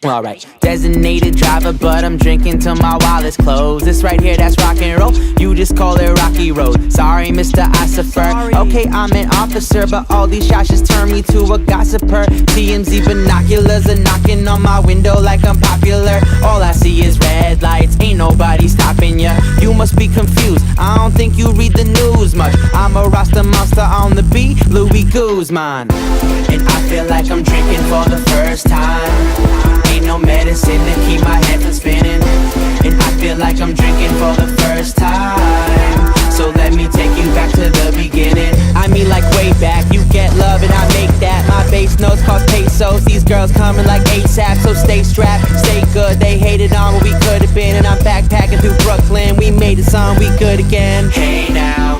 Alright, designated driver, but I'm drinking till my wallet's closed. This right here, that's rock and roll. You just call it Rocky Road. Sorry, Mr. Ossifer. Okay, I'm an officer, but all these shots just turn me to a gossiper. TMZ binoculars are knocking on my window like I'm popular. All I see is red lights, ain't nobody stopping ya. You must be confused, I don't think you read the news much. I'm a Rasta monster on the beat, Louis Guzman. And I feel like I'm drinking for the first time. Ain't no medicine to keep my head from spinning. And I feel like I'm drinking for the first time. So let me take you back to the beginning. I mean like way back, you get love and I make that. My bass notes cost pesos, these girls coming like ASAP. So stay strapped, stay good, they hated on what we could've been. And I'm backpacking through Brooklyn, we made a song, we good again. Hey now,